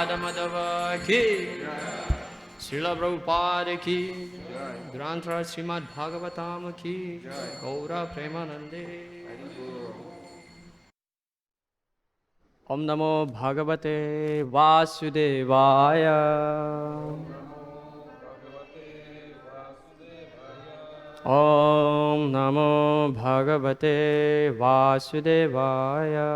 Radha Madhava ki, Srila Prabhupada ki, Granthra Shrimad Bhagavatam ki, Gaura Premanande. Om Namo Bhagavate Vasudevaya. Om Namo Bhagavate Vasudevaya.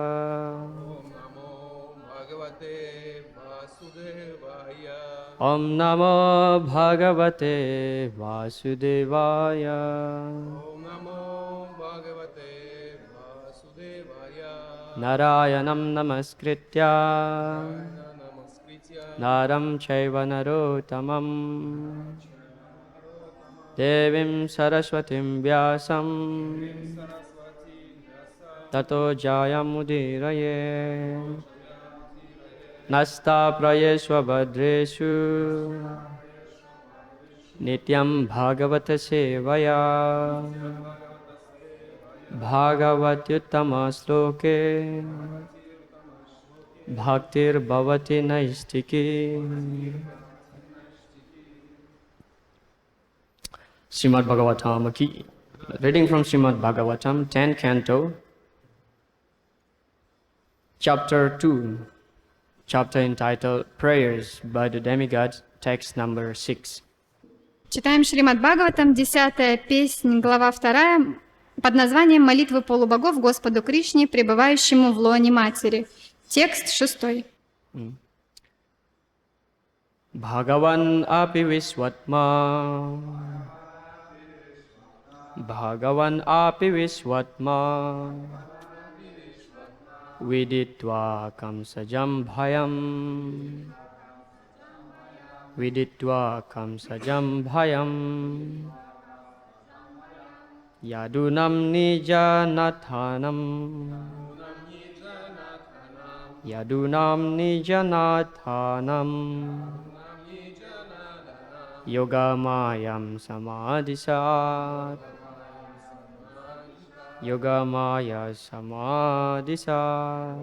Om Namo Bhagavate Vasudevaya. Om Namo Bhagavate Vasudevaya. Narayanam Namaskritya Naram Chaiva Narottamam Devim Saraswatim Vyasam Tato Jayamudiraye Nasta Prayesva Bhadreshu Nityam Bhagavata Sevaya Bhagavatyuttama Sloke Bhaktir Bhavati Naistiki. Shrimad Bhagavatam ki. Reading from Shrimad Bhagavatam, 10th canto, chapter 2, chapter entitled Prayers by the Demigods, text number 6. Читаем Шримад Бхагаватам, 10-я песнь, глава 2, под названием «Молитвы полубогов Господу Кришне, пребывающему в лоне Матери». Текст 6. Bhagavan api visvatma Bhagavan api visvatma Viditva kamsajam bhayam Viditva kamsajam bhayam Yadunam nijanathanam Yadunam nijanathanam Yogamayam samadhisat Yogamaya samadhisat.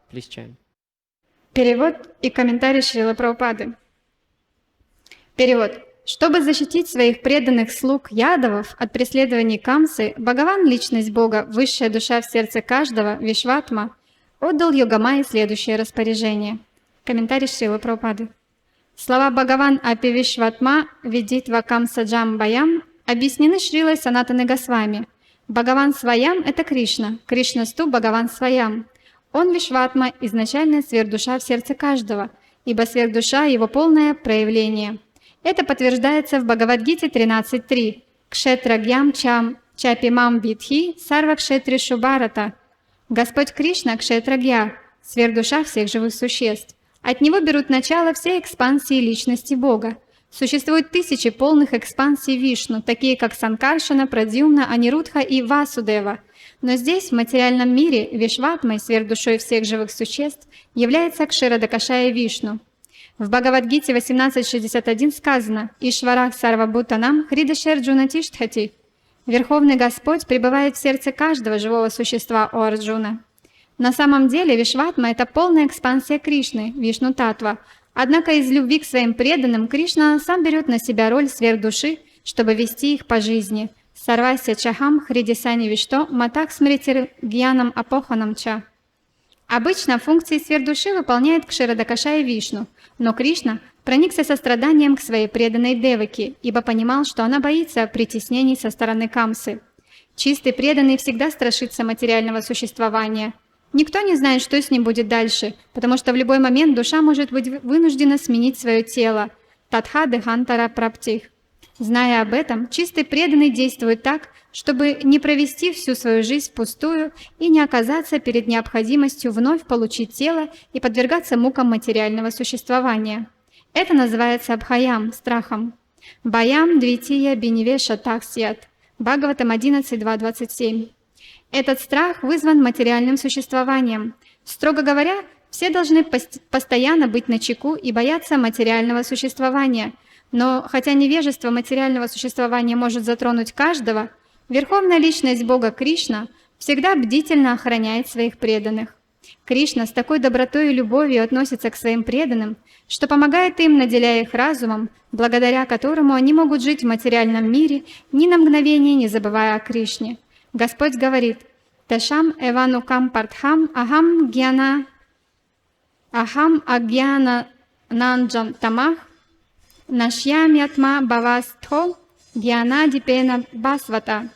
Please chant. Перевод и комментарий Шрилы Прабхупады. Перевод. Чтобы защитить своих преданных слуг ядовов от преследований Камсы, Бхагаван, личность Бога, высшая душа в сердце каждого, Вишватма, отдал Йогамае следующее распоряжение. Комментарий Шрилы Прабхупады. Слова Бхагаван Апи Вишватма Видитва Камсаджам Баям объяснены Шрилой Санатаны Госвами. Бхагаван Сваям – это Кришна, Кришнасту Бхагаван Сваям. Он Вишватма, изначальная сверхдуша в сердце каждого, ибо сверхдуша – его полное проявление. Это подтверждается в Бхагавад-гите 13.3. Кшетрагьям чам чапимам видхи сарва кшетришу бхарата. Господь Кришна – Кшетрагья, сверхдуша всех живых существ. От него берут начало все экспансии личности Бога. Существует тысячи полных экспансий Вишну, такие как Санкаршана, Прадьюмна, Анирудха и Васудева. Но здесь, в материальном мире, Вишватмой, сверхдушой всех живых существ, является Кширадакашая Вишну. В Бхагавад-гите 18.61 сказано «Ишварах сарвабхутанам хридашерджуна тиштхати». Верховный Господь пребывает в сердце каждого живого существа, о Арджуна. На самом деле Вишватма – это полная экспансия Кришны, Вишну-татва. Однако из любви к своим преданным Кришна сам берет на себя роль сверхдуши, чтобы вести их по жизни. Сарвася чахам хридисани вишто матак смритир гьянам апоханам ча. Обычно функции сверхдуши выполняет Кширадакашая Вишну, но Кришна проникся состраданием к своей преданной Деваки, ибо понимал, что она боится притеснений со стороны Камсы. Чистый преданный всегда страшится материального существования. Никто не знает, что с ним будет дальше, потому что в любой момент душа может быть вынуждена сменить свое тело. Татха дехантара праптих. Зная об этом, чистый преданный действует так, чтобы не провести всю свою жизнь впустую и не оказаться перед необходимостью вновь получить тело и подвергаться мукам материального существования. Это называется абхаям, страхом. Баям двития биневеша таксият. Бхагаватам 11.2.27. Этот страх вызван материальным существованием. Строго говоря, все должны постоянно быть начеку и бояться материального существования. Но хотя невежество материального существования может затронуть каждого, Верховная Личность Бога Кришна всегда бдительно охраняет своих преданных. Кришна с такой добротой и любовью относится к своим преданным, что помогает им, наделяя их разумом, благодаря которому они могут жить в материальном мире, ни на мгновение не забывая о Кришне. Господь говорит: «Ташам эванукам партхам ахам агьяна нанджам тамах нашьямятма бавастхо гьянадипена басвата».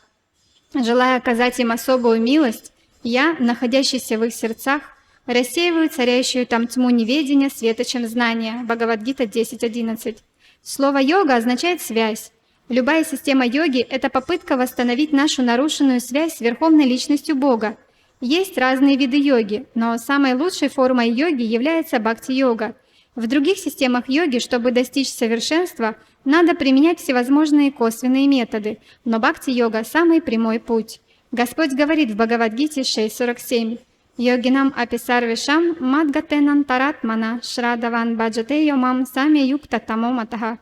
Желая оказать им особую милость, я, находящийся в их сердцах, рассеиваю царящую там тьму неведения светочем знания. Бхагавад-гита 10.11. Слово «йога» означает «связь». Любая система йоги – это попытка восстановить нашу нарушенную связь с Верховной Личностью Бога. Есть разные виды йоги, но самой лучшей формой йоги является бхакти-йога. В других системах йоги, чтобы достичь совершенства, надо применять всевозможные косвенные методы, но бхакти-йога – самый прямой путь. Господь говорит в Бхагавад-гите 6.47: «Йогинам аписарвишам мадгатенан таратмана шрадаван баджате йомам сами юкта тамоматаха».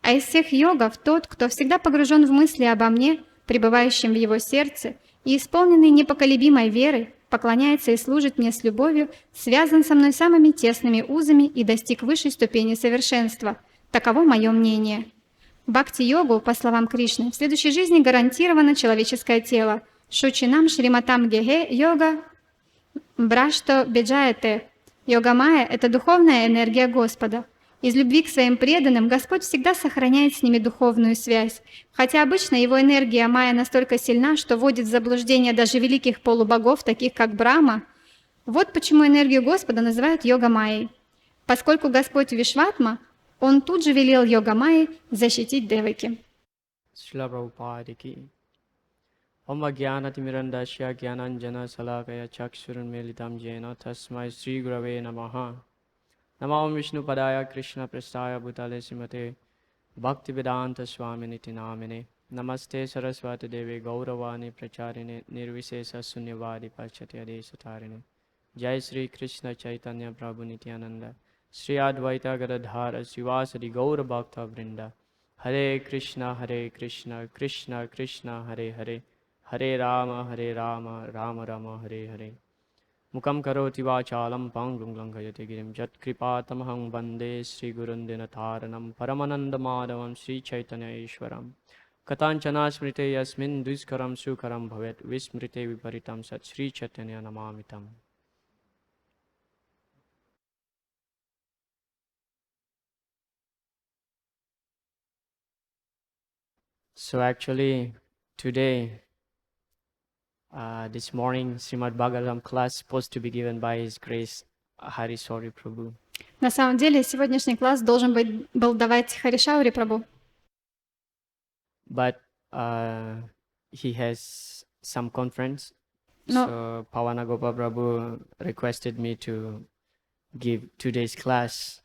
А из всех йогов тот, кто всегда погружен в мысли обо мне, пребывающем в его сердце, и исполненный непоколебимой верой, поклоняется и служит мне с любовью, связан со мной самыми тесными узами и достиг высшей ступени совершенства. Таково мое мнение. Бхакти-йогу, по словам Кришны, в следующей жизни гарантировано человеческое тело. Шучинам шриматам геге йога брашто беджаете. Йога майя – это духовная энергия Господа. Из любви к своим преданным Господь всегда сохраняет с ними духовную связь, хотя обычно его энергия майя настолько сильна, что вводит в заблуждение даже великих полубогов, таких как Брахма. Вот почему энергию Господа называют йога-майей. Поскольку Господь Вишватма, Он тут же велел йога-майе защитить Деваки. Om Ajnanatimirandasya Jnananjana Salakaya Chakshurunmilitam Jena Tasmai Sri Gurave Namaha. Namo Vishnu Padaya Krishna Prastaya Bhutale Simate Bhaktivedanta Swaminiti Namine. Namaste Saraswati Devi Gauravani Pracharine Nirvisesa Sunyavadi Pachati Adeshatarine. Jai Sri Krishna Chaitanya Prabhu Nityananda Sri Advaita Gadadhara Sivasadi Gaura Bhakta Vrinda. Hare Krishna Krishna Krishna Hare Hare Hare Rama Rama Rama Hare Hare. Mukam karoti vachalam pangum langayate girim jat kripatamaham bande Sri Gurundinataranam Paramananda Madhavam Sri Caitanya-charitamrita Caitanya-charitamrita yasmin duskaram sukaram bhavet vismrite viparitam sat Sri Caitanya namamitam. So actually today, this morning, Shrimad Bhagavatam class supposed to be given by His Grace Hari Sori Prabhu. На самом деле, сегодняшний класс должен был давать Харишаури Прабху. But he has some conference, so Pavanagopa Prabhu requested me to give today's class.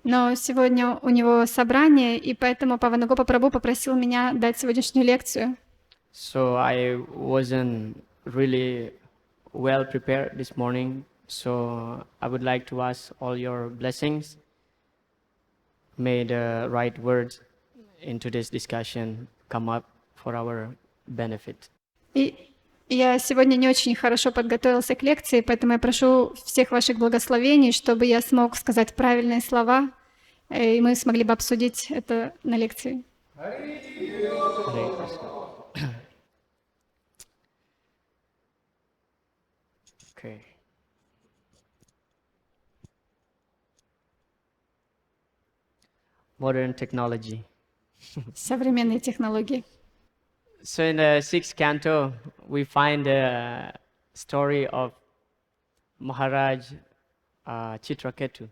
Но сегодня у него собрание, и поэтому Паванагопа Прабху попросил меня дать сегодняшнюю лекцию. So I wasn't really well prepared this morning, so I would like to ask all your blessings. May the right words in today's discussion come up for our benefit. И я сегодня не очень хорошо подготовился к лекции, поэтому я прошу всех ваших благословений, чтобы я смог сказать правильные слова, и мы смогли бы обсудить это на лекции. Okay. Modern technology. Современные технологии. So in the 6th canto, we find the story of Maharaj Chitraketu.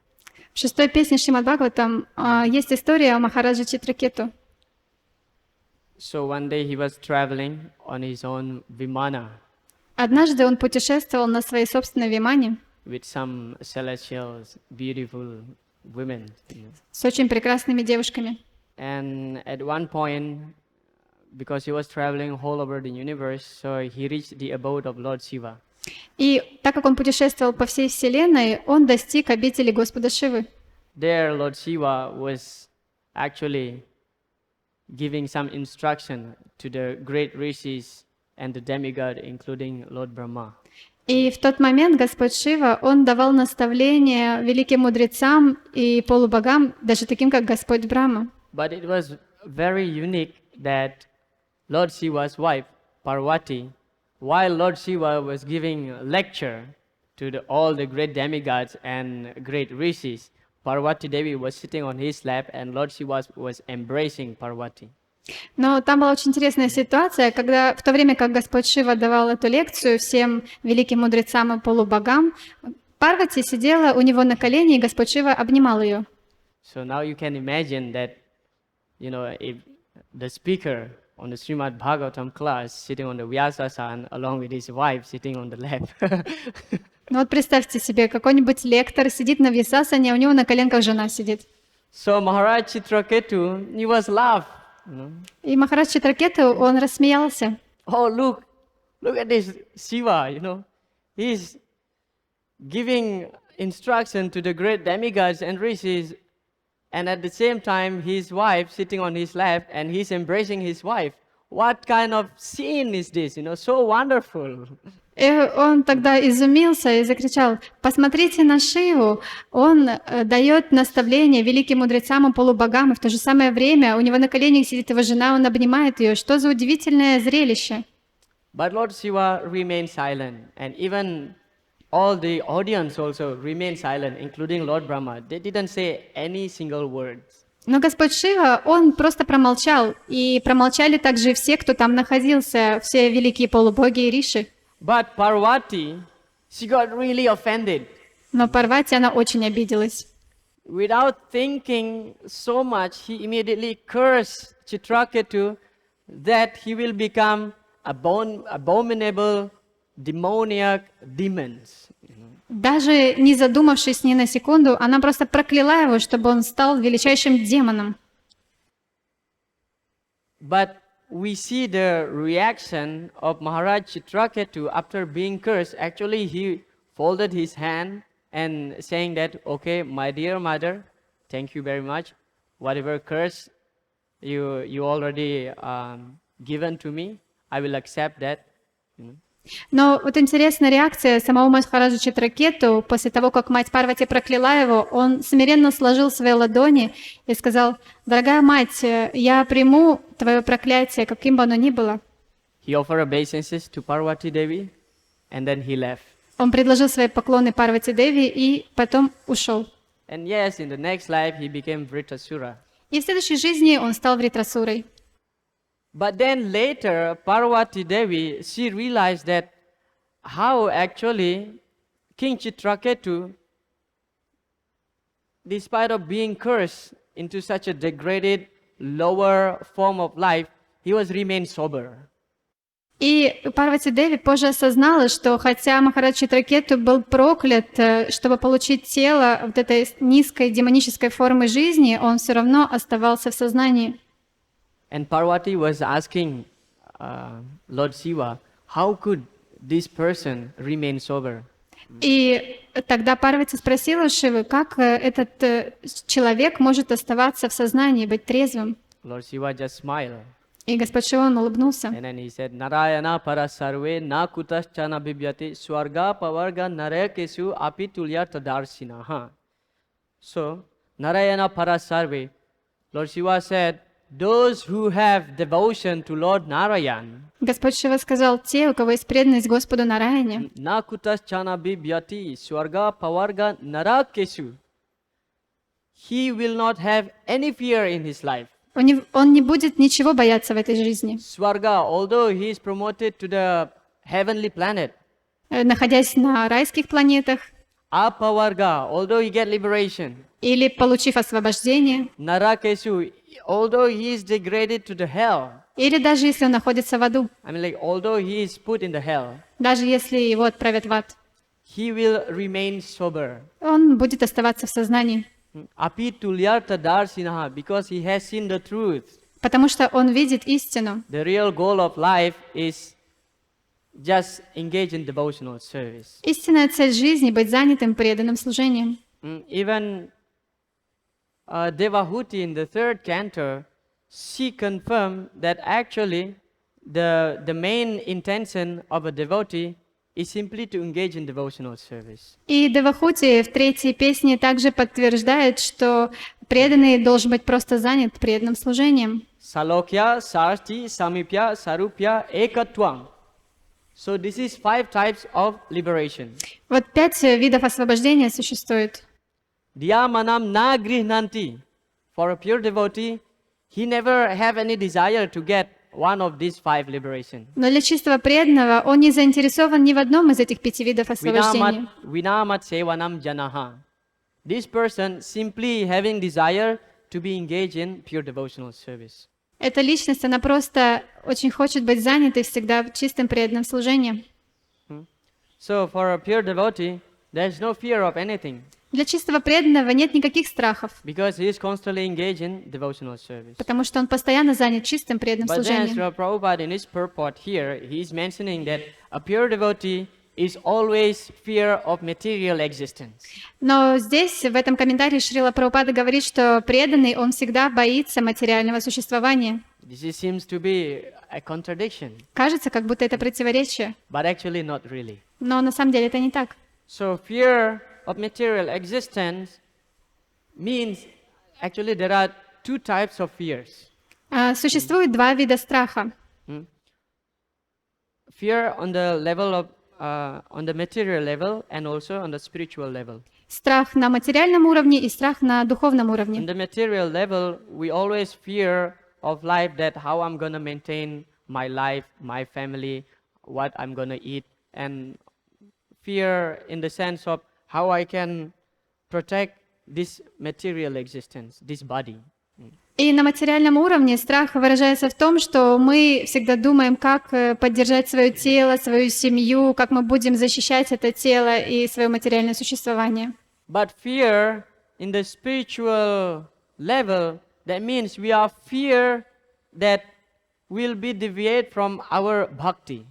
В 6-й песне Шримад Бхагаватам есть история о Махараджа Читракету. So one day he was traveling on his own vimana. Однажды он путешествовал на своей собственной вимане With some celestial, beautiful women. с очень прекрасными девушками. And at one point, because he was traveling all over the universe, so he reached the abode of Lord Shiva. И так как он путешествовал по всей Вселенной, он достиг обители Господа Шивы. There, Lord Shiva was actually giving some instruction to the great rishis and the demigod, including Lord Brahma. И в тот момент Господь Шива, Он давал наставления великим мудрецам и полубогам, даже таким, как Господь Брахма. But it was very unique that Lord Shiva's wife, Parvati, while Lord Shiva was giving a lecture to all the great demigods and great rishis, Parvati Devi was sitting on his lap and Lord Shiva was embracing Parvati. Но там была очень интересная ситуация, когда в то время как Господь Шива давал эту лекцию всем великим мудрецам и полубогам, Парвати сидела у него на колене, и Господь Шива обнимал ее. So now you can imagine that, if the speaker on the Shrimad Bhagavatam class sitting on the Vyasa-san along with his wife sitting on the lap. Ну вот представьте себе, какой-нибудь лектор сидит на Вьясасане, а у него на коленках жена сидит. So Maharaj Chitraketu, he was laughed. И Махарадж Читракету, он рассмеялся. Oh, look at this Shiva, he's giving instruction to the great demigods and rishis, and at the same time his wife sitting on his lap and he's embracing his wife. What kind of scene is this, so wonderful. И он тогда изумился и закричал: «Посмотрите на Шиву, он дает наставления великим мудрецам и полубогам, и в то же самое время у него на коленях сидит его жена, он обнимает ее. Что за удивительное зрелище!» But Lord Shiva remained silent, and even all the audience also remained silent, including Lord Brahma. They didn't say any single word. Но Господь Шива, он просто промолчал, и промолчали также и все, кто там находился, все великие полубоги и риши. But Parvati, she got really offended. Но Парвати, она очень обиделась. Without thinking so much, he immediately cursed Chitraketu that he will become abominable, demoniac demons. Даже не задумавшись ни на секунду, она просто прокляла его, чтобы он стал величайшим демоном. But we see the reaction of Maharaj Chitraketu after being cursed. Actually, he folded his hand and saying that, okay, my dear mother, thank you very much. Whatever curse you already given to me, I will accept that. Но вот интересная реакция самого Махараджа Читракету после того, как мать Парвати прокляла его, он смиренно сложил свои ладони и сказал: «Дорогая мать, я приму твое проклятие, каким бы оно ни было». He offered obeisances to Parvati Devi, and then he left. Он предложил свои поклоны Парвати Деви и потом ушел. And yes, in the next life he became Vritasura. И в следующей жизни он стал Вритрасурой. But then later, Parvati Devi, she realized that how actually King Chitraketu, despite of being cursed into such a degraded, lower form of life, he was remained sober. И Парвати Деви позже осознала, что хотя Махарадж Читракету был проклят, чтобы получить тело вот этой низкой демонической формы жизни, он все равно оставался в сознании. And Parvati was asking Lord Shiva, how could this person remain sober? И тогда Парвати спросила у Шивы, как этот человек может оставаться в сознании, быть трезвым. Lord Shiva just smiled. И Господь Шива, он улыбнулся. And then he said, Narayana parasarve na kutaschana bibhyati swarga pavarga narekesu apitulya tadarshinaha. So, Narayana parasarve, Lord Shiva said, those who have devotion to Lord Narayan, Господь Шива сказал: те, у кого есть преданность Господу Нараяне, na kutaschana bibhyati swarga pavarga narakesu, he will not have any fear in his life. он не будет ничего бояться в этой жизни. Swarga, although he is promoted to the heavenly planet, Находясь на райских планетах, apavarga, although he get liberation, или получив освобождение, narakesu, although he is degraded to the hell, или даже если он находится в аду, although he is put in the hell, даже если его отправят в ад, he will remain sober. он будет оставаться в сознании, Api tulyartha darsinaha, because he has seen the truth. потому что он видит истину. The real goal of life is just engage in devotional service. Истинная цель жизни — быть занятым преданным служением. Even Devahuti in the third canto, she confirmed that actually the main intention of a devotee is simply to engage in devotional service. И Девахути в третьей песне также подтверждает, что преданный должен быть просто занят преданным служением. Salokya, Sarti, Samipya, Sarupya, Ekatwam. So this is 5 types of liberation. Вот 5 видов освобождения существует. Diya manam na grihnanti. For a pure devotee, he never have any desire to get one of these 5 liberation. Но для чистого преданного он не заинтересован ни в одном из этих 5 видов освобождения. Vinamat sevanam janaha. This person simply having desire to be engaged in pure devotional service. Эта личность, она просто очень хочет быть занятой всегда в чистом преданном служении. So for a pure devotee, there is no fear of anything. Для чистого преданного нет никаких страхов, Because he is constantly engaged in devotional service. потому что он постоянно занят чистым преданным But then служением. Srila Prabhupada in his purport here, he is mentioning that a pure devotee is always fear of material existence. Но здесь, в этом комментарии, Шрила Прабхупада говорит, что преданный, он всегда боится материального существования. Seems to be a contradiction, Кажется, как будто это противоречие, but actually not really. но на самом деле это не так. So fear of material existence means actually there are 2 types of fears. Существует 2 вида страха. Fear on the level of on the material level and also on the spiritual level. Страх на материальном уровне и страх на духовном On уровне. the material level, we always fear of life, that how I'm going to maintain my life, my family, what I'm going to eat, and fear in the sense of how I can protect this material existence, this body. И на материальном уровне страх выражается в том, что мы всегда думаем, как поддержать свое тело, свою семью, как мы будем защищать это тело и свое материальное существование. But fear in the spiritual level, that means we are fear that we'll be deviate from our bhakti.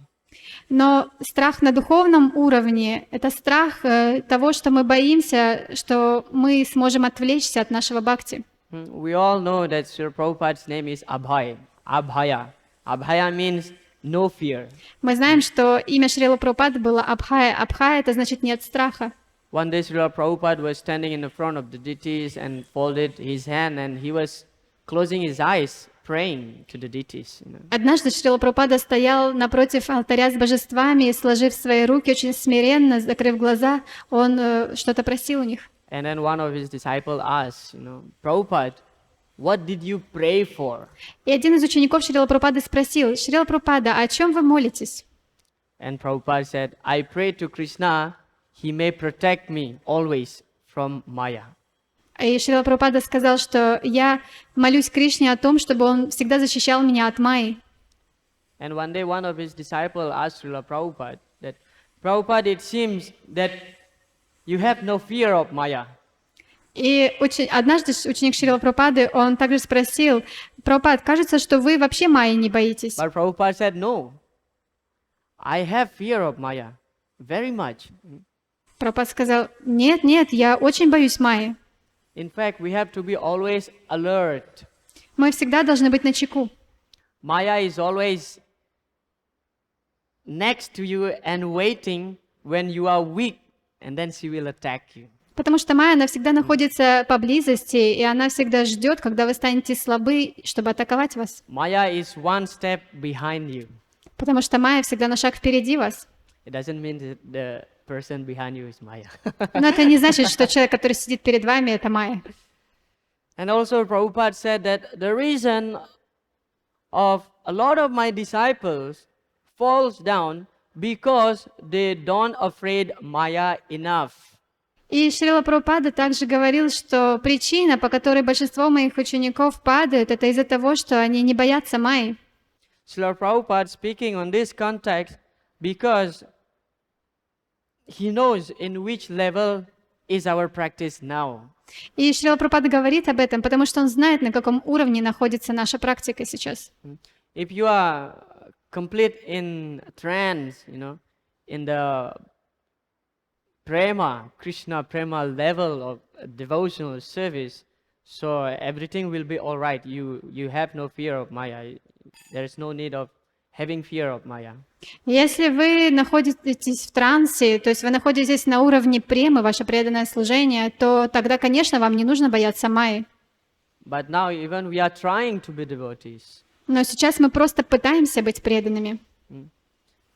Но страх на духовном уровне — это страх того, что мы боимся, что мы сможем отвлечься от нашего бхакти. We all know that Srila Prabhupada's name is Abhay, Abhaya. Abhaya means no fear. Мы знаем, что имя Шрила Прабхупады было Абхая. Абхая — это значит нет страха. One day Srila Prabhupada was standing in the front of the deities and folded his hand, and he was closing his eyes, praying to the deities. Однажды Шрила Прабхупада стоял напротив алтаря с божествами и, сложив свои руки очень смиренно, закрыв глаза, он что-то просил у них. And then one of his disciples asked, Prabhupada, what did you pray for? И один из учеников Шрила Прабхупады спросил: «Шрила Прабхупада, о чем вы молитесь?» And Prabhupada said, I pray to Krishna, he may protect me always from Maya. И Шрила Прабхупада сказал, что я молюсь Кришне о том, чтобы он всегда защищал меня от Майи. And one day one of his disciples asked Srila Prabhupada that, Prabhupada, it seems that you have no fear of Maya. И однажды ученик Шрила Прабхупады, он также спросил: «Прабхупад, кажется, что вы вообще Майи не боитесь?» But Prabhupada said, no, I have fear of Maya, very much. Прабхупад сказал: «Нет, нет, я очень боюсь Майи. In fact, we have to be always alert. Мы всегда должны быть начеку. Maya is always next to you and waiting when you are weak, and then she will attack you. Потому что Майя, она всегда находится поблизости, и она всегда ждет, когда вы станете слабы, чтобы атаковать вас. Maya is one step behind you. Потому что Майя всегда на шаг впереди вас. It doesn't mean that the person behind you is Maya. Но это не значит, что человек, который сидит перед вами, это Майя. And also Prabhupada said that the reason of a lot of my disciples falls down because they don't afraid Maya enough. И Шрила Прабхупада также говорил, что причина, по которой большинство моих учеников падают, это из-за того, что они не боятся Майи. Srila Prabhupada speaking on this context because he knows in which level is our practice now. И Шрила Прабхупада говорит об этом, потому что он знает, на каком уровне находится наша практика сейчас. If you are complete in trance, in the prema, Krishna prema level of devotional service, so everything will be all right. You have no fear of Maya. There is no need of having fear of Maya. Если вы находитесь в трансе, то есть вы находитесь на уровне премы, ваше преданное служение, то тогда, конечно, вам не нужно бояться майи. But now even we are trying to be devotees. Но сейчас мы просто пытаемся быть преданными.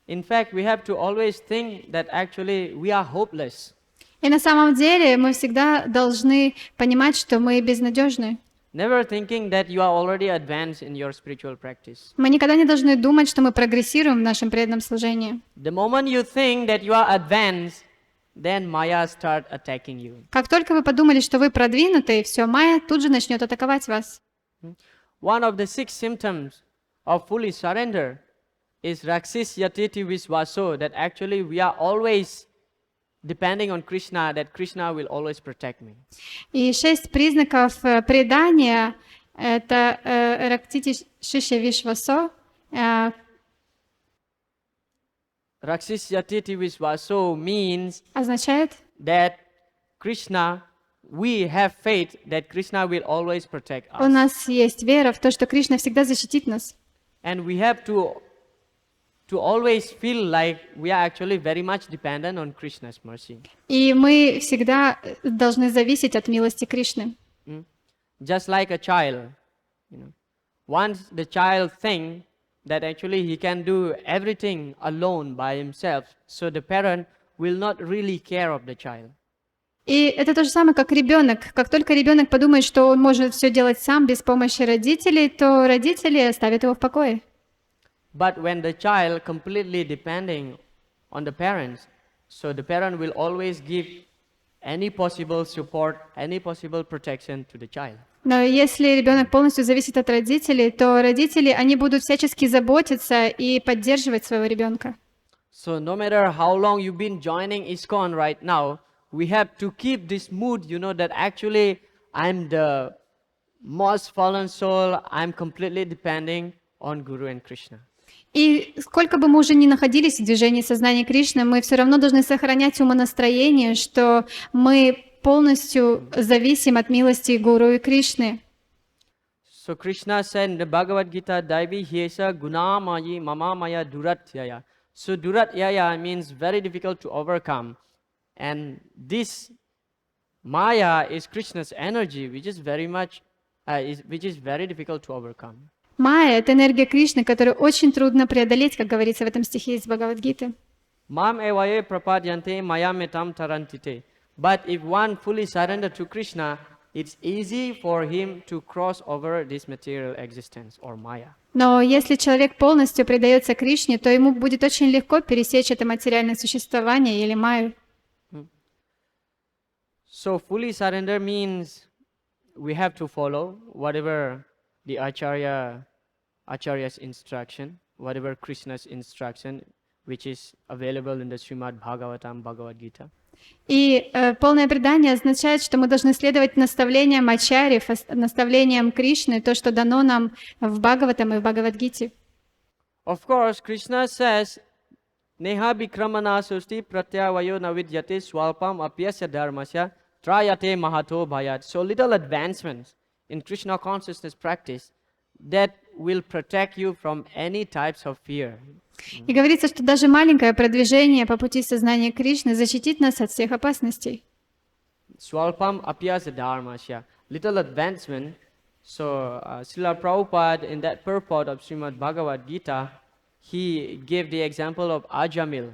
In fact, we have to always think that actually we are hopeless. И на самом деле мы всегда должны понимать, что мы безнадежны. Never thinking that you are already advanced in your spiritual practice. Мы никогда не должны думать, что мы прогрессируем в нашем преданном служении. The moment you think that you are advanced, then Maya start attacking you. Как только вы подумали, что вы продвинуты, все, майя тут же начнет атаковать вас. One of the 6 symptoms of fully surrender is Raksis Yatiti Visvaso, that actually we are always depending on Krishna, that Krishna will always protect me. И 6 признаков предания — это Рактити Шишя Вишвасо. Raksis Yatiti Visvaso means Означает, that Krishna, we have faith that Krishna will always protect у us. нас есть вера в то, что Кришна всегда защитит нас. And we have to always feel like we are actually very much dependent on Krishna's mercy. И мы всегда должны зависеть от милости Кришны. Just like a child, once the child thinks that actually he can do everything alone by himself, so the parent will not really care of the child. И это то же самое, как ребенок. Как только ребенок подумает, что он может все делать сам без помощи родителей, то родители оставят его в покое. But when the child completely depending on the parents, so the parent will always give any possible support, any possible protection to the child. Но если ребенок полностью зависит от родителей, то родители, они будут всячески заботиться и поддерживать своего ребенка. So no matter how long you've been joining ISKCON right now, we have to keep this mood, that actually I'm the most fallen soul, I'm completely depending on Guru and Krishna. И сколько бы мы уже ни находились в движении сознания Кришны, мы все равно должны сохранять умонастроение, что мы полностью зависим от милости Гуру и Кришны. So Krishna said in the Bhagavad Gita, Daivi Hyesa Gunamayi Mamamaya Duratyaya. So Duratyaya means very difficult to overcome. And this Maya is Krishna's energy, which is very difficult to overcome. Майя — это энергия Кришны, которую очень трудно преодолеть, как говорится в этом стихе из Бхагавад-гиты. Mam evaye prapadyante mayametam tarantite. But if one fully surrender to Krishna, it's easy for him to cross over this material existence or Maya. Но если человек полностью предается Кришне, то ему будет очень легко пересечь это материальное существование или майю. So fully surrender means we have to follow whatever the Acharya's instruction, whatever Krishna's instruction, which is available in the Shrimad Bhagavatam, Bhagavad Gita. И полное предание означает, что мы должны следовать наставлениям ачарьев, наставлениям Кришны, то, что дано нам в Бхагаватам и в Бхагавад-гите. Of course, Krishna says, Neha bikramana susti pratyavayo navidyate swalpam apyasya dharmasya trayate mahato bhayat. So little advancements in Krishna consciousness practice that will protect you from any types of fear. И говорится, что даже маленькое продвижение по пути сознания Кришны защитит нас от всех опасностей. Swalpam apyasya dharmasya. Little advancement. So Srila Prabhupada, in that purport of Shrimad Bhagavad Gita, he gave the example of Ajamil.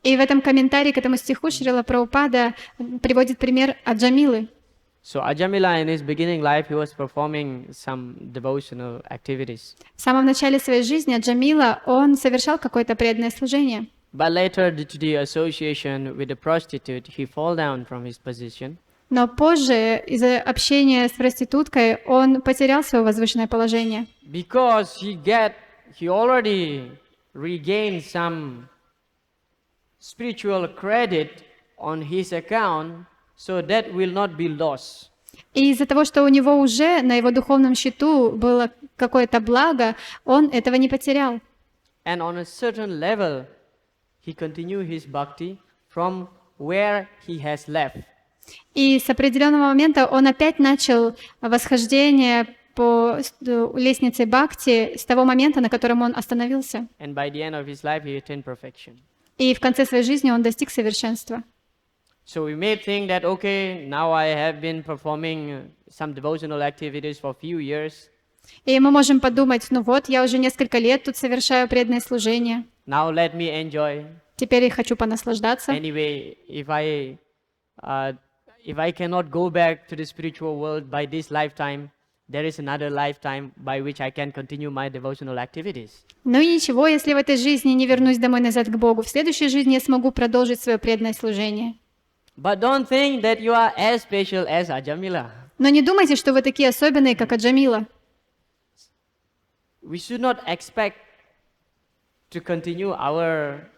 И в этом комментарии к этому стиху Шрила Прабхупада приводит пример Аджамилы. So Ajamila, in his beginning life, he was performing some devotional activities. В самом начале своей жизни Аджамила, он совершал какое-то преданное служение. But later, due to the association with the prostitute, he fell down from his position. Но позже, из-за общения с проституткой, он потерял свое возвышенное положение. Because he already regained some spiritual credit on his account, so that will not be lost. И из-за того, что у него уже на его духовном счету было какое-то благо, он этого не потерял. And on a certain level, he continued his bhakti from where he has left. И с определенного момента он опять начал восхождение по лестнице Бхакти с того момента, на котором он остановился. And by the end of his life, he attained perfection. И в конце своей жизни он достиг совершенства. So we may think that, okay, now I have been performing some devotional activities for a few years. И мы можем подумать, ну вот, я уже несколько лет тут совершаю преданное служение. Now let me enjoy. Теперь я хочу понаслаждаться. Anyway, if I cannot go back to the spiritual world by this lifetime, there is another lifetime by which I can continue my devotional activities. Ну и ничего, если в этой жизни не вернусь домой назад к Богу, в следующей жизни я смогу продолжить свое преданное служение. But don't think that you are as special as Ajamila. Но не думайте, что вы такие особенные, как Аджамила. We should not expect to continue our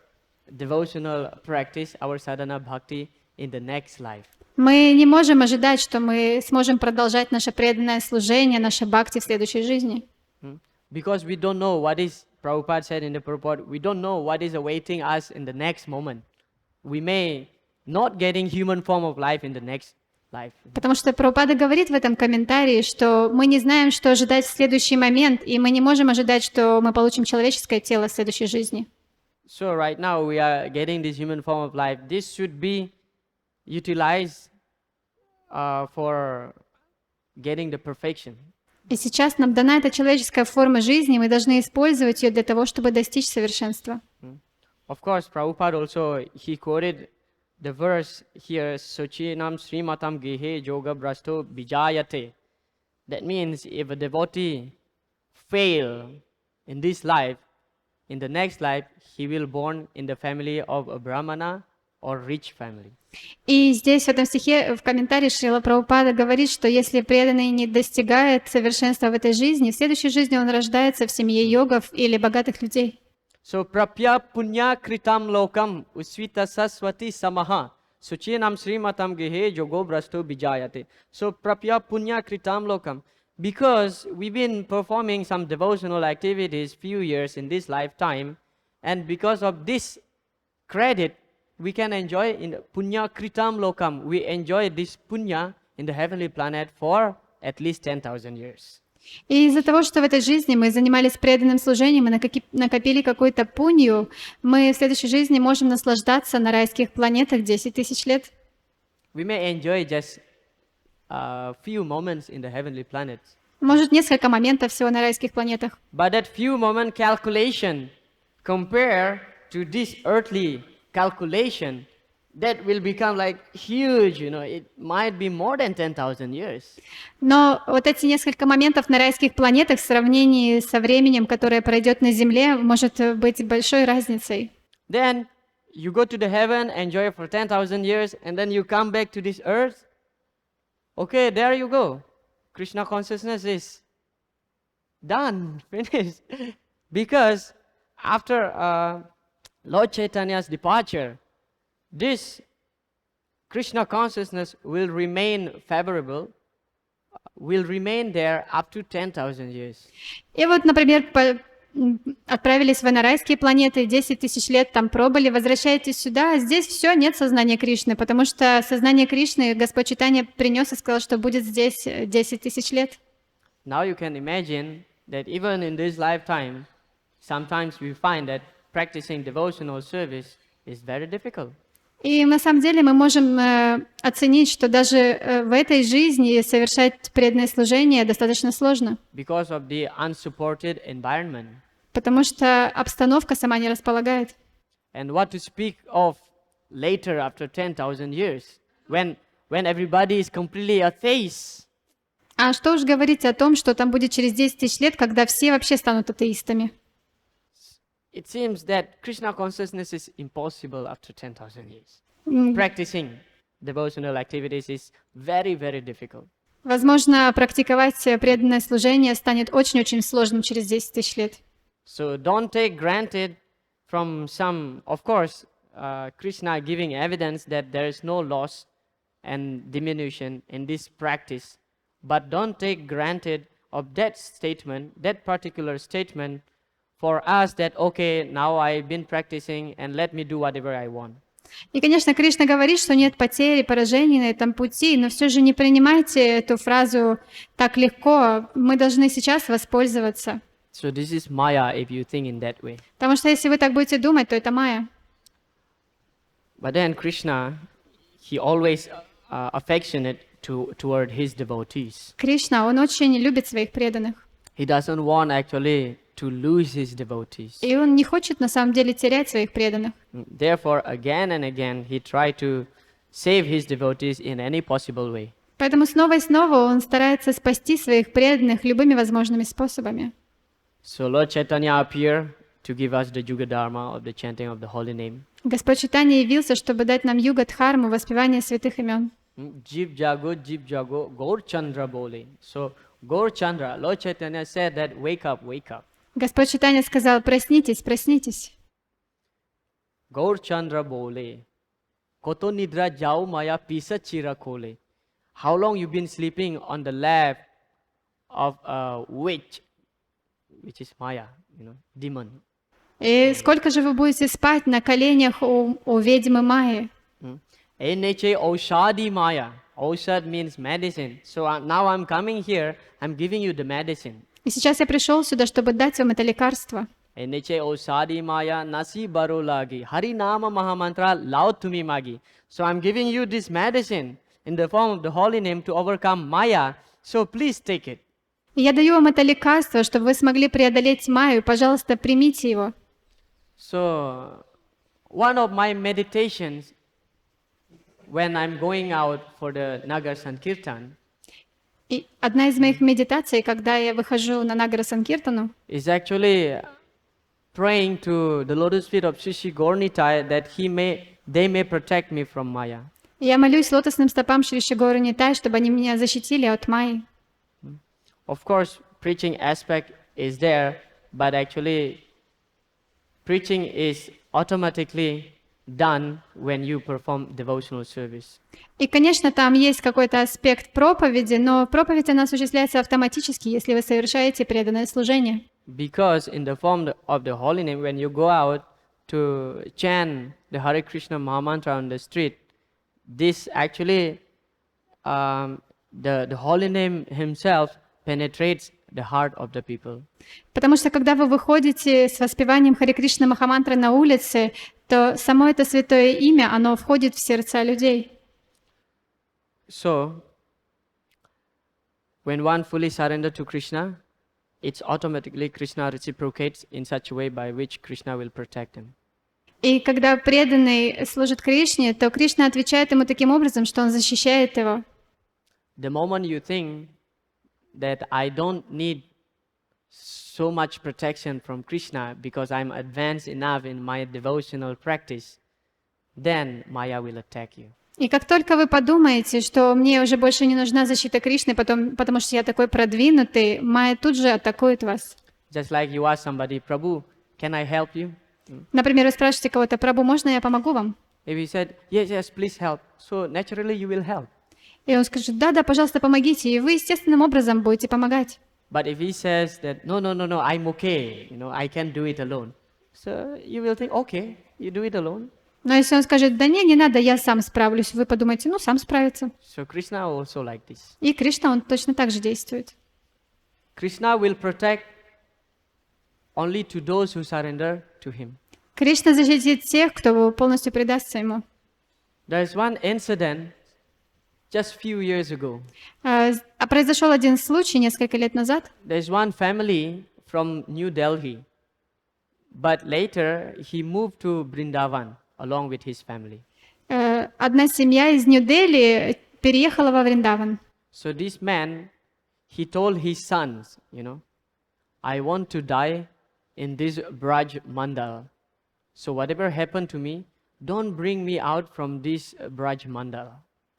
devotional practice, our sadhana bhakti in the next life. Мы не можем ожидать, что мы сможем продолжать наше преданное служение, наше бхакти в следующей жизни. Because we don't know what is, Prabhupada said in the purport, we don't know what is awaiting us in the next moment. We may not getting human form of life in the next life. Потому что Прабхупада говорит в этом комментарии, что мы не знаем, что ожидать в следующий момент, и мы не можем ожидать, что мы получим человеческое тело в следующей жизни. So right now we are getting this human form of life. This should be utilized for getting the perfection. И сейчас нам дана эта человеческая форма жизни, и мы должны использовать ее для того, чтобы достичь совершенства. Of course, Prabhupada also, he quoted the verse here, Suchinam Srimatam Gehe Yoga Brasto Bijayate. That means if a devotee fail in this life, in the next life, he will born in the family of a Brahmana or rich family. И здесь в этом стихе, в комментарии Шрила Прабхупада говорит, что если преданный не достигает совершенства в этой жизни, в следующей жизни он рождается в семье йогов или богатых людей. So prapya punya kritam lokam usvita saswati samaha suchinam srimatam gehe yogo brasto bijayate. So prapya punya kritam lokam. Because we've been performing some devotional activities few years in this lifetime, and because of this credit, we can enjoy in punya kritam lokam. We enjoy this punya in the heavenly planet for at least 10,000 years. И из-за того, что в этой жизни мы занимались преданным служением и накопили какую-то пунью, мы в следующей жизни можем наслаждаться на райских планетах 10 тысяч лет. We may enjoy just a few moments in the heavenly planets. Может, несколько моментов всего на райских планетах. But that few moment calculation compare to this earthly calculation, that will become like huge, it might be more than 10,000 years. Но вот эти несколько моментов на райских планетах в сравнении со временем, которое пройдет на Земле, может быть большой разницей. Then you go to the heaven, enjoy for 10,000 years, and then you come back to this earth. Okay, there you go. Krishna consciousness is done, finished. Because after Lord Chaitanya's departure, this Krishna consciousness will remain favorable, will remain there up to 10,000 years. И вот, например, отправились вы на райские планеты, 10 тысяч лет там пробыли, возвращаетесь сюда, а здесь все, нет сознания Кришны, потому что сознание Кришны Господь Чайтанья принес и сказал, что будет здесь 10 тысяч лет. Now you can imagine that even in this lifetime, sometimes we find that practicing devotional service is very difficult. И на самом деле мы можем оценить, что даже в этой жизни совершать преданное служение достаточно сложно. Because of the unsupported environment. Потому что обстановка сама не располагает. And what to speak of later after 10,000 years, when everybody is completely atheist. А что уж говорить о том, что там будет через 10 тысяч лет, когда все вообще станут атеистами. It seems that Krishna consciousness is impossible after 10,000 years. Practicing devotional activities is very, very difficult. Возможно, практиковать преданное служение станет очень-очень сложным через 10 тысяч лет. So don't take granted from some, of course, Krishna giving evidence that there is no loss and diminution in this practice. But don't take granted of that statement, that particular statement, for us that, okay, now I've been practicing and let me do whatever I want. И, конечно, Кришна говорит, что нет потери, поражений на этом пути, но все же не принимайте эту фразу так легко. Мы должны сейчас воспользоваться. So this is Maya if you think in that way. Потому что если вы так будете думать, то это майя. But then Krishna, he always affectionate toward his devotees. Кришна, он очень любит своих преданных. He doesn't want actually to lose his devotees. И он не хочет на самом деле терять своих преданных. Therefore, again and again, he tried to save his devotees in any possible way. Поэтому снова и снова он старается спасти своих преданных любыми возможными способами. So Lord Chaitanya appeared to give us the Yuga Dharma of the chanting of the holy name. Господь Чайтанья явился, чтобы дать нам юга-дхарму, воспевание святых имен. Jeev Jago, Gaur Chandra bole. So Gaur Chandra, Lord Chaitanya said that wake up, wake up. Господь Чайтанья сказал: проснитесь, проснитесь. Gaur Chandra bole. Koto nidra jao maya pisa chira kole. How long you been sleeping on the lap of a witch, which is Maya, demon. И сколько же вы будете спать на коленях у ведьмы Майи? Eneche Oshadi Maya. Oshad means medicine. So now I'm coming here, I'm giving you the medicine. И сейчас я пришел сюда, чтобы дать вам это лекарство. Eneche Oshadi Maya Nasi Baro Lagi. Hari Nama Mahamantra Lao Tumi Magi. So I'm giving you this medicine in the form of the holy name to overcome Maya. So please take it. И я даю вам это лекарство, чтобы вы смогли преодолеть Майю. Пожалуйста, примите его. So one of my meditations when I'm going out for the Nagar Sankirtan И одна из моих медитаций, когда я выхожу на Нагара Санкиртану, is actually praying to the lotus feet of Shri Gaurnitai that they may protect me from Maya. я молюсь лотосным стопам Шри Шри Нитай, чтобы они меня защитили от Майи. Of course, preaching aspect is there, but actually preaching is automatically done when you perform devotional service. И, конечно, там есть какой-то аспект проповеди, но проповедь, она осуществляется автоматически, если вы совершаете преданное служение. Because in the form of the holy name, when you go out to chant the Hare Krishna Mahamantra on the street, this actually, the holy name himself penetrates the heart of the people. Потому что, когда вы выходите с воспеванием Харе Кришна Махамантры на улице, то само это святое имя, оно входит в сердца людей. So, when one fully surrenders to Krishna, it's automatically Krishna reciprocates in such a way by which Krishna will protect him. И когда преданный служит Кришне, то Кришна отвечает ему таким образом, что он защищает его. The moment you think that I don't need so much protection from Krishna because I'm advanced enough in my devotional practice, then Maya will attack you. И как только вы подумаете, что мне уже больше не нужна защита Кришны, потому что я такой продвинутый, Майя тут же атакует вас. Just like you ask somebody, Prabhu, can I help you? Например, вы спрашиваете кого-то: «Прабху, можно я помогу вам?» If he said, yes, please help, so naturally you will help. И он скажет: «Да, пожалуйста, помогите», и вы естественным образом будете помогать. But if he says that, no, I'm okay, I can do it alone. So you will think, okay, you do it alone. Но если он скажет: «Да не надо, я сам справлюсь», вы подумаете: сам справится. So Krishna also like this. И Кришна, он точно так же действует. Krishna will protect only to those who surrender to him. Кришна защитит тех, кто полностью предастся ему. There's one incident just few years ago. Произошел один случай несколько лет назад. There's one family from New Delhi, but later he moved to Vrindavan along with his family. Одна семья из Нью-Дели переехала во Вриндаван. So this man, he told his sons, I want to die in this Braj Mandal. So whatever happened to me, don't bring me out from this Braj Mandal.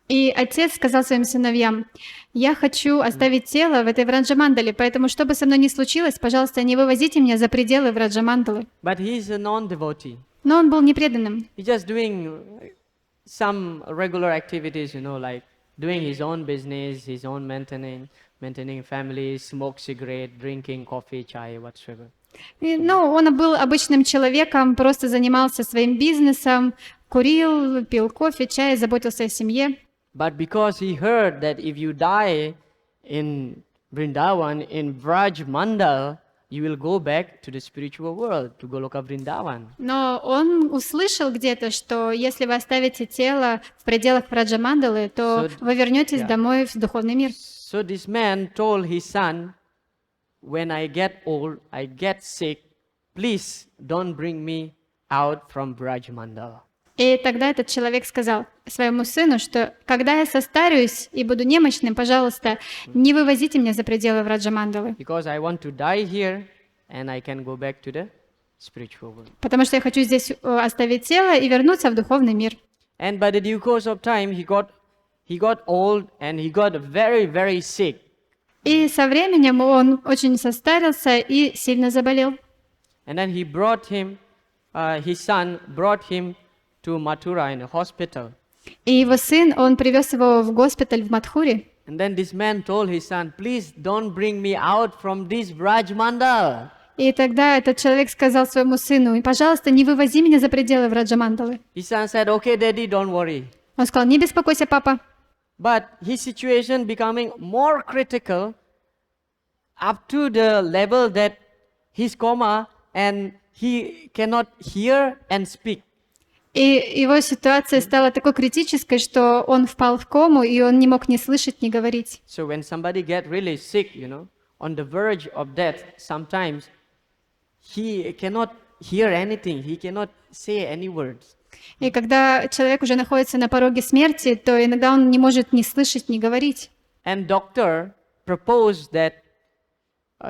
И отец сказал своим сыновьям: «Я хочу оставить тело в этой Враджамандале, поэтому что бы со мной ни случилось, пожалуйста, не вывозите меня за пределы Враджамандалы». But he is a non-devotee. Но он был непреданным. He's just doing some regular activities, like doing his own business, his own maintaining family, smoke cigarette, drinking coffee, chai, whatsoever. Он был обычным человеком, просто занимался своим бизнесом, курил, пил кофе, чай, заботился о семье. But because he heard that if you die in Vrindavan, in Vraj Mandal, you will go back to the spiritual world, to Goloka Vrindavan. Но он услышал где-то, что если вы оставите тело в пределах Враджамандалы, то вы вернетесь домой в духовный мир. So this man told his son, when I get old, I get sick, please don't bring me out from Vraj Mandal. И тогда этот человек сказал своему сыну, что когда я состарюсь и буду немощным, пожалуйста, не вывозите меня за пределы Враджамандалы. Because I want to die here and I can go back to the spiritual world. Потому что я хочу здесь оставить тело и вернуться в духовный мир. And by the due course of time, he got old and he got very, very sick. И со временем он очень состарился и сильно заболел. And then he brought him, his son brought him to Mathura in a hospital. И его сын, он привез его в госпиталь в Мадхуре. And then this man told his son, please don't bring me out from this Vraj Mandal. И тогда этот человек сказал своему сыну: пожалуйста, не вывози меня за пределы Враджамандалы. His son said, okay, daddy, don't worry. Он сказал: не беспокойся, папа. But his situation becoming more critical up to the level that he's coma and he cannot hear and speak. И его ситуация стала такой критической, что он впал в кому, и он не мог ни слышать, ни говорить. So when somebody get really sick, on the verge of death, sometimes he cannot hear anything, he cannot say any words. И когда человек уже находится на пороге смерти, то иногда он не может ни слышать, ни говорить. And doctor proposed that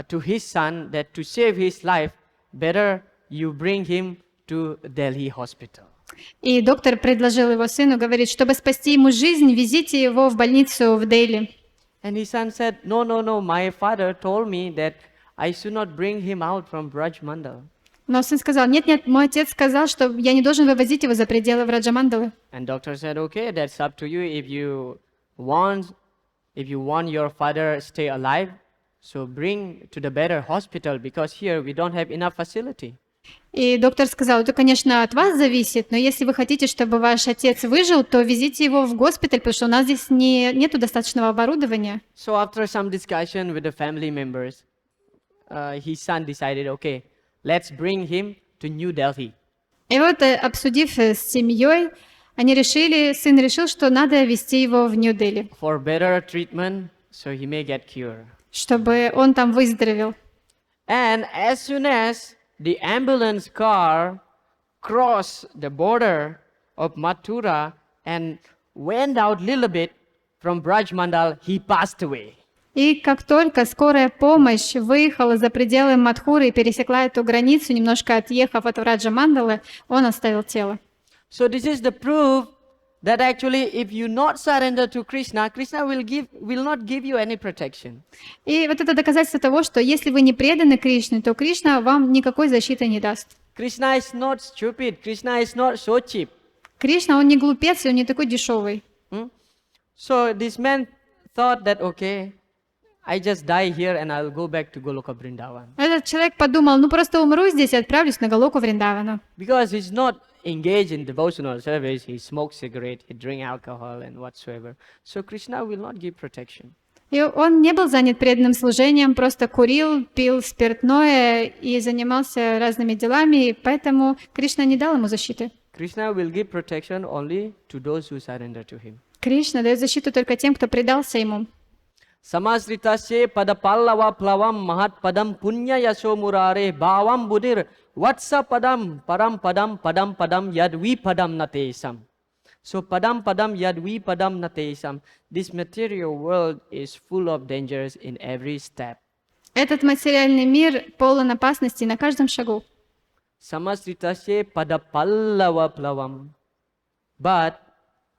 to his son that to save his life, better you bring him to Delhi hospital. И доктор предложил его сыну, говорит, чтобы спасти ему жизнь, везите его в больницу в Дели. And his son said, no, my father told me that I should not bring him out from Braj Mandal. Но сын сказал: нет, мой отец сказал, что я не должен вывозить его за пределы Враджамандалы. And doctor said, okay, that's up to you. If you want your father to stay alive, so bring to the better hospital, because here we don't have enough facility. И доктор сказал: это, конечно, от вас зависит, но если вы хотите, чтобы ваш отец выжил, то везите его в госпиталь, потому что у нас здесь нету достаточного оборудования. So after some discussion with the family members, his son decided, okay, let's bring him to New Delhi. И вот, обсудив с семьей, сын решил, что надо везти его в Нью-Дели, For better treatment, so he may get cured. чтобы он там выздоровел. And as soon as the ambulance car crossed the border of Mathura and went out little bit from Braj Mandal, he passed away. И как только скорая помощь выехала за пределы Мадхуры и пересекла эту границу, немножко отъехав от Враджамандалы, он оставил тело. So this is the proof that actually if you not surrender to Krishna, Krishna will not give you any protection. И вот это доказательство того, что если вы не преданы Кришне, то Кришна вам никакой защиты не даст. Krishna is not stupid. Krishna is not so cheap. Кришна, он не глупец, и он не такой дешевый. So this man thought that, okay, I just die here and I'll go back to Goloka Vrindavan. Этот человек подумал: просто умру здесь и отправлюсь на Галоку Вриндавану. Because he's not engaged in devotional service, he smokes cigarette, he drink alcohol and whatsoever. So Krishna will not give protection. И он не был занят преданным служением, просто курил, пил спиртное и занимался разными делами, и поэтому Кришна не дал ему защиты. Krishna will give protection only to those who surrender to him. Кришна дает защиту только тем, кто предался ему. Samasritasye padapallava plavam mahat padam punya yaso murare bhavam budir vatsa padam param padam yad vi padam natesam. So padam yad vi padam natesam. This material world is full of dangers in every step. Этот материальный мир полон опасностей на каждом шагу. Samasritasye padapallava plavam. But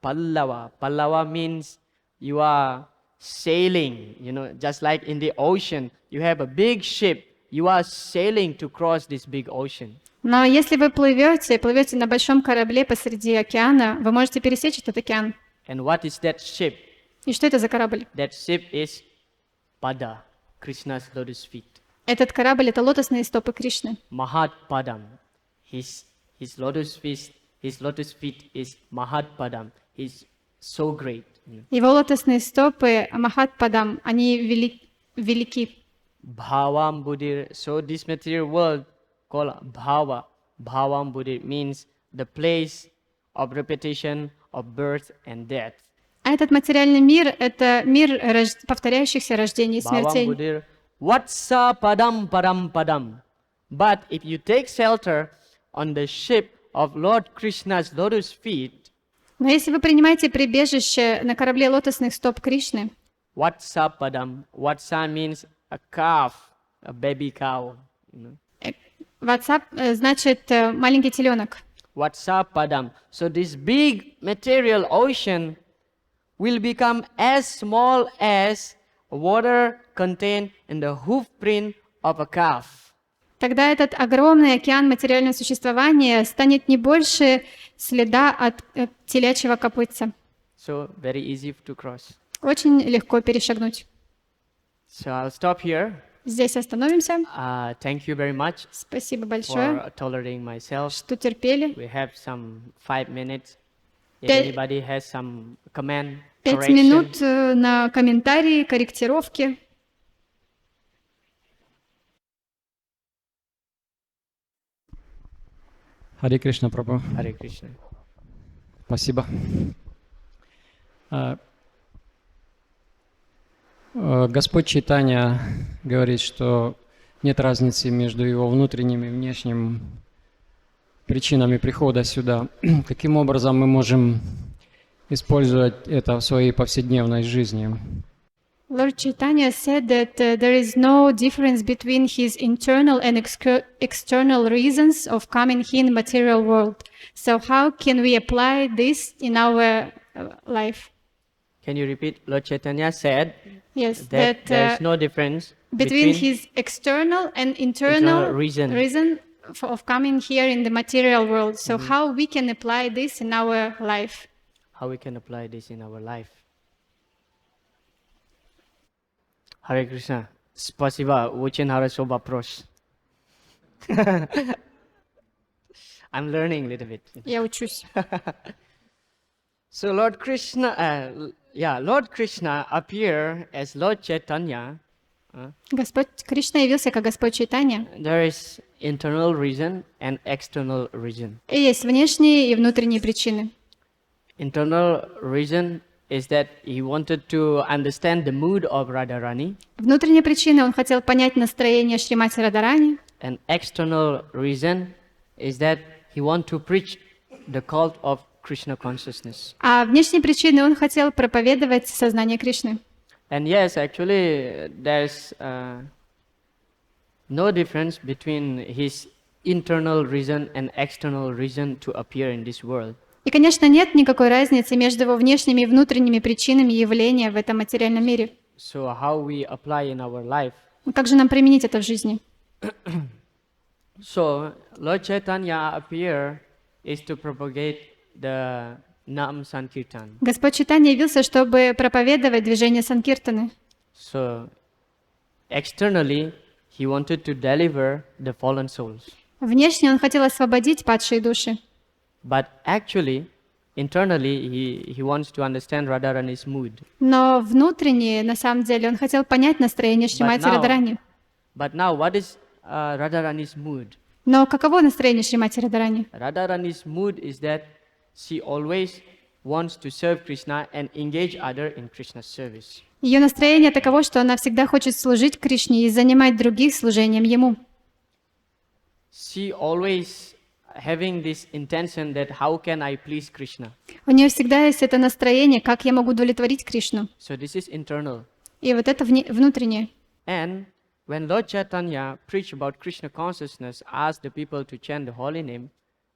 pallava means you are sailing, just like in the ocean. You have a big ship, you are sailing to cross this big ocean. Но если вы плывете на большом корабле посреди океана, вы можете пересечь этот океан. And what is that ship? И что это за корабль? That ship is Pada, Krishna's lotus feet. Этот корабль — это лотосные стопы Кришны. Mahat Padam, his lotus feet his lotus feet is Mahatpadam. He's so great. Его лотосные стопы Махатпадам, они велики. Bhavam Buddhir. So this material world called Bhava. Bhavam Buddhir means the place of repetition of birth and death. А этот материальный мир — это мир повторяющихся рождений и Bhavam смертей. Buddhir. Vatsa Padam Padam Padam. But if you take shelter on the ship of Lord Krishna's lotus feet, Но если вы принимаете прибежище на корабле лотосных стоп Кришны, Vatsa Padam. Vatsa means a calf, a baby cow. WhatsApp значит маленький теленок. Vatsa Padam. So this big material ocean will become as small as water contained in the hoof print of a calf. Тогда этот огромный океан материального существования станет не больше следа от телячьего копытца. So very easy to cross. Очень легко перешагнуть. So I'll stop here. Здесь остановимся. Thank you very much Спасибо большое, for tolerating myself. что терпели. We have some 5 minutes. If Пять- anybody has some comment, 5 correction, минут на комментарии, корректировки. Харе Кришна, прабху. Hare Krishna. Спасибо. Господь Чайтанья говорит, что нет разницы между его внутренним и внешним причинами прихода сюда. Каким образом мы можем использовать это в своей повседневной жизни? Lord Chaitanya said that there is no difference between his internal and external reasons of coming here in the material world. So how can we apply this in our life? Can you repeat? Lord Chaitanya said Yes, that there is that no difference between his external and internal reason. of coming here in the material world. So how we can apply this in our life? How we can apply this in our life. Hare Krishna. Спасибо, очень хорошо вопрос. I'm learning a little bit. Я учусь. So Lord Krishna, Lord Krishna appear as Lord Chaitanya. Господь Кришна явился как Господь Чайтанья. There is internal reason and external reason. И есть внешние и внутренние причины. Internal reason is that he wanted to understand the mood of Radharani, Внутренняя причина — он хотел понять настроение Шримати Радарани. and external reason is that he want to preach the cult of Krishna consciousness. А внешней причиной он хотел проповедовать сознание Кришны. And yes, actually, there's no difference between his internal reason and external reason to appear in this world. И, конечно, нет никакой разницы между его внешними и внутренними причинами явления в этом материальном мире. So how we apply in our life? Но как же нам применить это в жизни? So Lord Chaitanya appear is to propagate the Nam Sankirtan. Господь Чайтанья явился, чтобы проповедовать движение Санкиртаны. So externally, he wanted to deliver the fallen souls. Внешне он хотел освободить падшие души. But actually, internally, he wants to understand Radharani's mood. Но внутренне, на самом деле, он хотел понять настроение Шримати Радарани. But now, what is Radharani's mood? Но каково настроение Шримати Радарани? Radharani's mood is that she always wants to serve Krishna and engage other in Krishna's service. Ее настроение таково, что она всегда хочет служить Кришне и занимать других служением Ему. She always having this intention that how can I please Krishna? У нее всегда есть это настроение, как я могу удовлетворить Кришну. So this is internal. И вот это внутреннее. And when Lord Chaitanya preached about Krishna consciousness, asked the people to chant the holy name,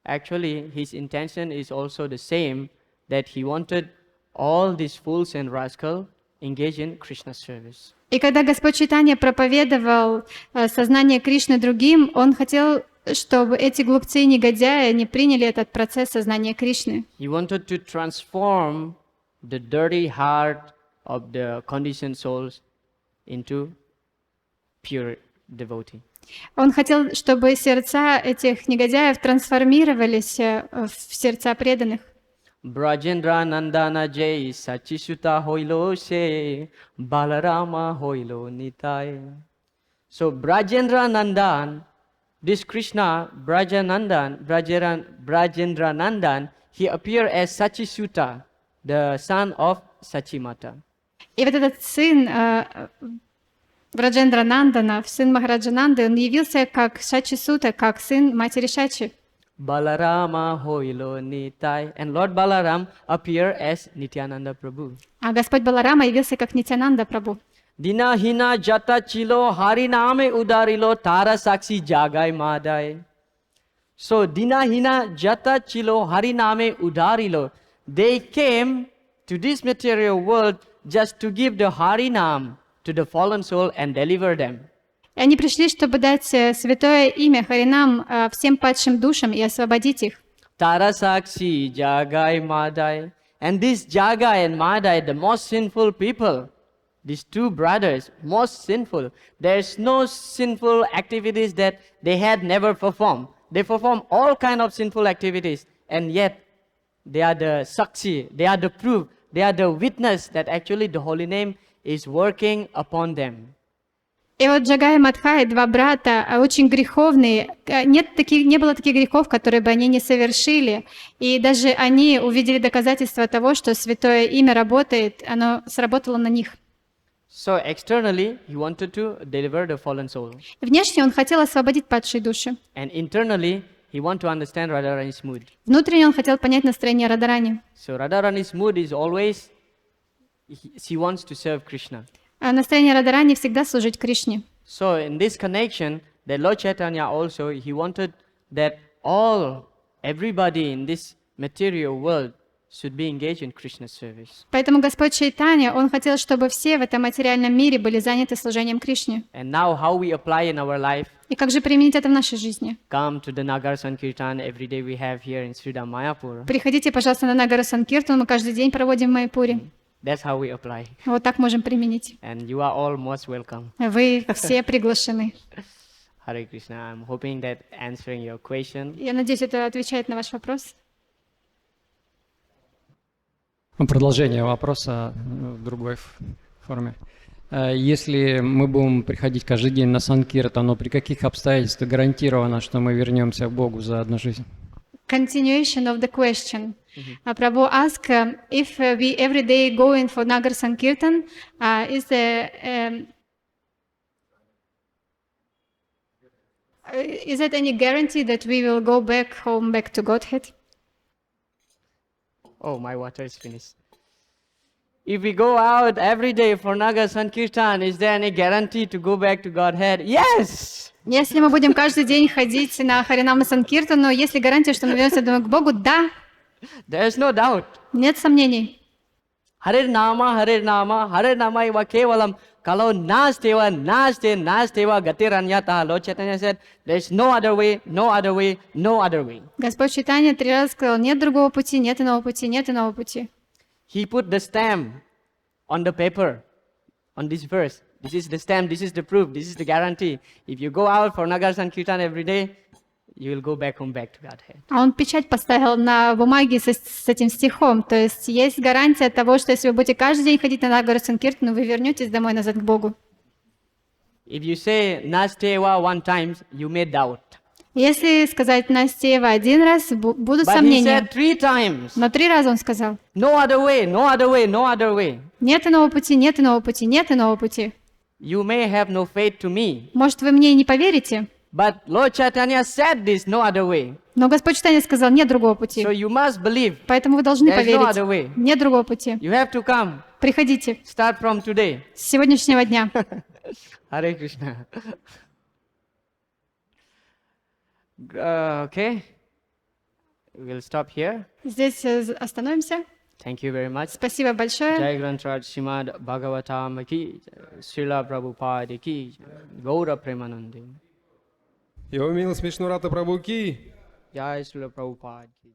actually his intention is also the same, that he wanted all these fools and rascals engage in Krishna's service. И когда Господь Чайтанья проповедовал сознание Кришны другим, Он хотел, чтобы эти глупцы и негодяи не приняли этот процесс сознания Кришны. He wanted to transform the dirty heart of the conditioned souls into pure devotee. Он хотел, чтобы сердца этих негодяев трансформировались в сердца преданных. Brajendra Nandana Jai Sachisuta Hoilo Se Balarama Hoilo Nitai. So Brajendra Nandan, this Krishna, Brajendra Nandan, he appeared as Sachisuta, the son of Sachimata. И вот этот сын Браджендра Нандана, сын Махараджа Нанды, он явился как Шачи Сута, как сын матери Шачи. Balarama Hoilo Nitai. And Lord Balaram appeared as Nityananda Prabhu. А Господь Баларама явился как Нитянанда Прабху. Dina hina jata chilo hariname udarilo tara saksi jagai madai. So Dina hina jata chilo hariname udarilo. They came to this material world just to give the harinam to the fallen soul and deliver them. И они пришли, чтобы дать святое имя Харинам всем падшим душам и освободить их. Tara saksi jagai madai. And this Jagai and Madai, the most sinful people, these two brothers, most sinful. There's no sinful activities that they had never performed. They perform all kind of sinful activities, and yet they are the saksi, they are the proof, they are the witness that actually the holy name is working upon them. И вот Джагай и Мадхай, два брата, очень греховные. Не было таких грехов, которые бы они не совершили. И даже они увидели доказательства того, что святое имя работает, оно сработало на них. So externally, he wanted to deliver the fallen soul. Внешне он хотел освободить падшие души. And internally, he wanted to understand Radharani's mood. Внутренне он хотел понять настроение Радарани. So Radharani's mood is always, she wants to serve Krishna. А настроение Радарани всегда служить Кришне. So in this connection, the Lord Chaitanya also, he wanted that everybody in this material world should be engaged in Krishna's service. Поэтому Господь Чайтанья, он хотел, чтобы все в этом материальном мире были заняты служением Кришне. And now how we apply in our life? И как же применить это в нашей жизни? Come to the Nagar Sankirtan every day we have here in Sri Dham Mayapur. Приходите, пожалуйста, на Нагару Санкиртан, мы каждый день проводим в Майяпуре. That's how we apply. Вот так можем применить. And you are all most welcome. Вы все приглашены. Hare Krishna. I'm hoping that answering your question. Я надеюсь, это отвечает на ваш вопрос. Продолжение вопроса в другой форме. Если мы будем приходить каждый день на Санкиртан, но при каких обстоятельствах гарантировано, что мы вернемся к Богу за одну жизнь? Continuation of the question. Prabhu asked if we every day go in for Nagar Sankirtan, is there any guarantee that we will go back home, back to Godhead? Oh, my water is finished. If we go out every day for Nagar Sankirtan, is there any guarantee to go back to Godhead? Yes! Если мы будем каждый день ходить на Харинама Санкиртану, есть ли гарантия, что мы вернемся домой к Богу? Да. There is no doubt. Нет сомнений. Hare Nama iva kevalam kalau nasteva gatiranyata. Lord Chaitanya said, there is no other way, no other way, no other way. Господь Чайтанья 3 раза сказал, нет другого пути, нет иного пути, нет иного пути. He put the stamp on the paper, on this verse. This is the stamp, this is the proof, this is the guarantee. If you go out for Nagar Sankirtan every day, you will go back home, back to Godhead. А он печать поставил на бумаге с этим стихом. То есть гарантия того, что если вы будете каждый день ходить на Нагару Санкиртану, вы вернетесь домой назад к Богу. If you say Nasteva one time, you may doubt. Если сказать Настева один раз, будут But he сомнения. said 3 times. Но 3 раза он сказал. No other way, no other way, no other way. Нет иного пути, нет иного пути, нет иного пути. You may have no faith to me. Может, вы мне и не поверите, But Lord Chaitanya said this, no other way. но Господь Чайтанья сказал, нет другого пути. So you must believe. Поэтому вы должны There is no other way. поверить. Нет другого пути. You have to come. Приходите Start from today. с сегодняшнего дня. Hare Krishna. Okay. We'll stop here. Здесь остановимся. Thank you very much. Спасибо большое. Jai Grantraj Shrimad Bhagavatam ki, Srila Prabhupada ki, Gaura Premanandi. Его Милость Вишнурата, прабху Ки. Jai Srila Prabhupada ki.